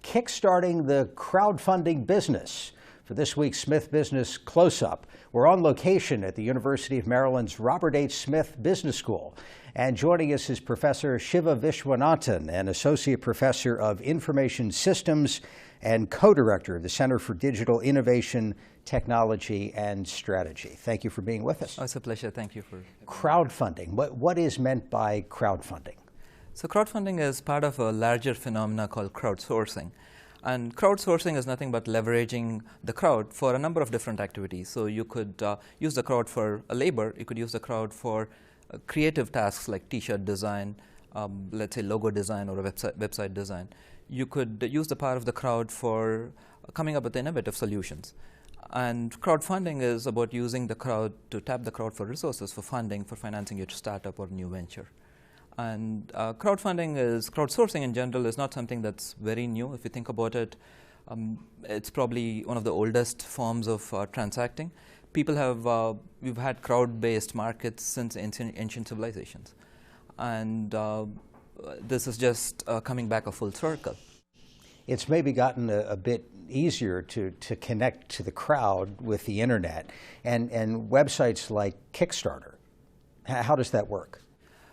kickstarting the crowdfunding business. For this week's Smith Business Close-Up, we're on location at the University of Maryland's Robert H. Smith Business School. And joining us is Professor Shiva Viswanathan, an Associate Professor of Information Systems and Co-Director of the Center for Digital Innovation, Technology, and Strategy. Thank you for being with us. Oh, it's a pleasure. Thank you for crowdfunding. What is meant by crowdfunding? So crowdfunding is part of a larger phenomena called crowdsourcing. And crowdsourcing is nothing but leveraging the crowd for a number of different activities. So you could use the crowd for labor. You could use the crowd for creative tasks like T-shirt design, let's say logo design or a website design. You could use the power of the crowd for coming up with innovative solutions. And crowdfunding is about using the crowd to tap the crowd for resources, for funding, for financing your startup or new venture. And crowdsourcing in general is not something that's very new. If you think about it, it's probably one of the oldest forms of transacting. We've had crowd-based markets since ancient civilizations. And this is just coming back a full circle. It's maybe gotten a bit easier to connect to the crowd with the internet and websites like Kickstarter. How does that work?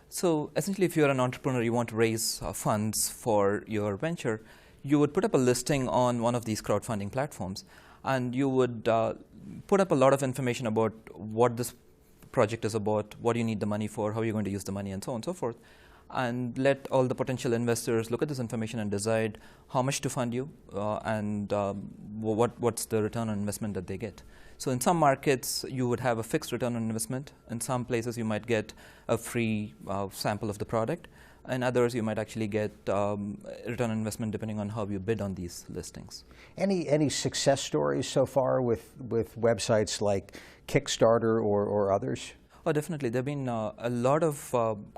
So essentially, if you're an entrepreneur, you want to raise funds for your venture, you would put up a listing on one of these crowdfunding platforms, and you would put up a lot of information about what this project is about, what you need the money for, how you're going to use the money, and so on and so forth, and let all the potential investors look at this information and decide how much to fund you and what's the return on investment that they get. So in some markets, you would have a fixed return on investment. In some places, you might get a free sample of the product. In others, you might actually get return on investment depending on how you bid on these listings. Any success stories so far with websites like Kickstarter or others? Oh, definitely. There have been a lot of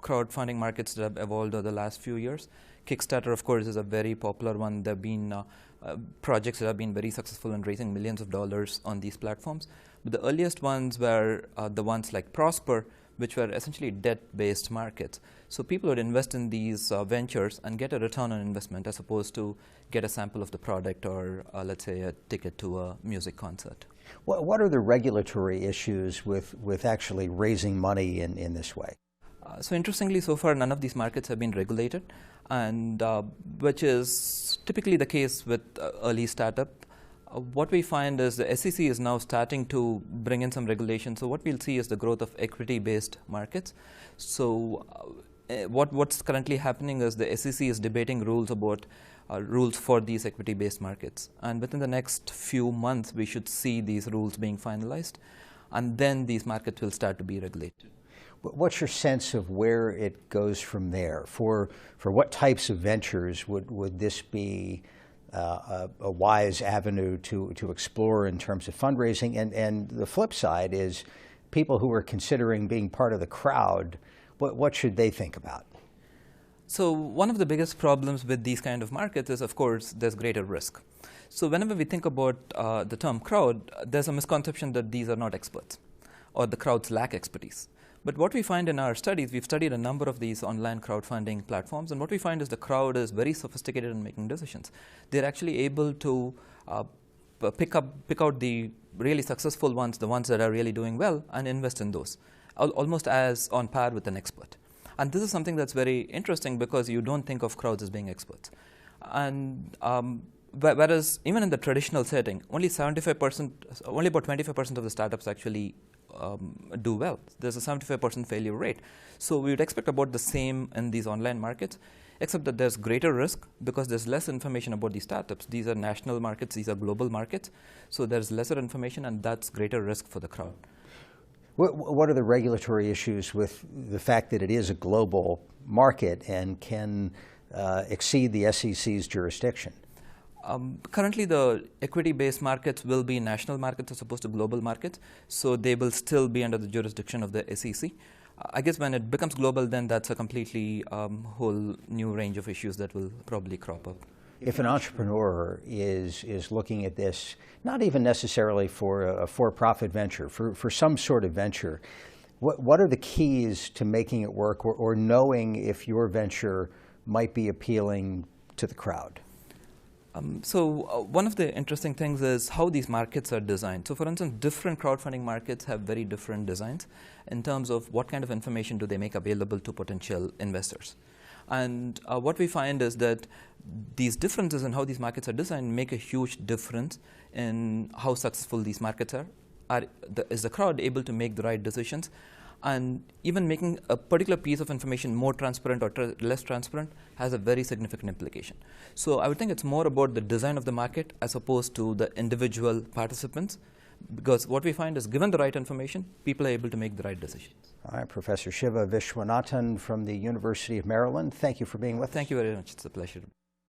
crowdfunding markets that have evolved over the last few years. Kickstarter, of course, is a very popular one. There have been projects that have been very successful in raising millions of dollars on these platforms. But the earliest ones were the ones like Prosper, which were essentially debt-based markets. So people would invest in these ventures and get a return on investment as opposed to get a sample of the product or, let's say, a ticket to a music concert. What are the regulatory issues with actually raising money in this way? So interestingly, so far, none of these markets have been regulated, and which is typically the case with early startup. What we find is the SEC is now starting to bring in some regulation. So what we'll see is the growth of equity-based markets. So what's currently happening is the SEC is debating rules about rules for these equity-based markets. And within the next few months, we should see these rules being finalized. And then these markets will start to be regulated. What's your sense of where it goes from there? For what types of ventures would this be a wise avenue to explore in terms of fundraising? And the flip side is people who are considering being part of the crowd, what should they think about? So one of the biggest problems with these kind of markets is, of course, there's greater risk. So whenever we think about the term crowd, there's a misconception that these are not experts or the crowds lack expertise. But what we find in our studies, we've studied a number of these online crowdfunding platforms, and what we find is the crowd is very sophisticated in making decisions. They're actually able to pick out the really successful ones, the ones that are really doing well, and invest in those, almost as on par with an expert. And this is something that's very interesting because you don't think of crowds as being experts. And whereas even in the traditional setting, only about 25% of the startups actually do well. There's a 75% failure rate. So we would expect about the same in these online markets, except that there's greater risk because there's less information about these startups. These are national markets, these are global markets. So there's lesser information, and that's greater risk for the crowd. What are the regulatory issues with the fact that it is a global market and can exceed the SEC's jurisdiction? Currently, the equity-based markets will be national markets as opposed to global markets, so they will still be under the jurisdiction of the SEC. I guess when it becomes global, then that's a completely whole new range of issues that will probably crop up. If an entrepreneur is looking at this, not even necessarily for a for-profit venture, for some sort of venture, what are the keys to making it work, or knowing if your venture might be appealing to the crowd? One of the interesting things is how these markets are designed. So for instance, different crowdfunding markets have very different designs in terms of what kind of information do they make available to potential investors. And what we find is that these differences in how these markets are designed make a huge difference in how successful these markets are. Is the crowd able to make the right decisions? And even making a particular piece of information more transparent or less transparent has a very significant implication. So I would think it's more about the design of the market as opposed to the individual participants, because what we find is given the right information, people are able to make the right decisions. All right, Professor Shiva Vishwanathan from the University of Maryland, thank you for being with us. Thank you very much. It's a pleasure.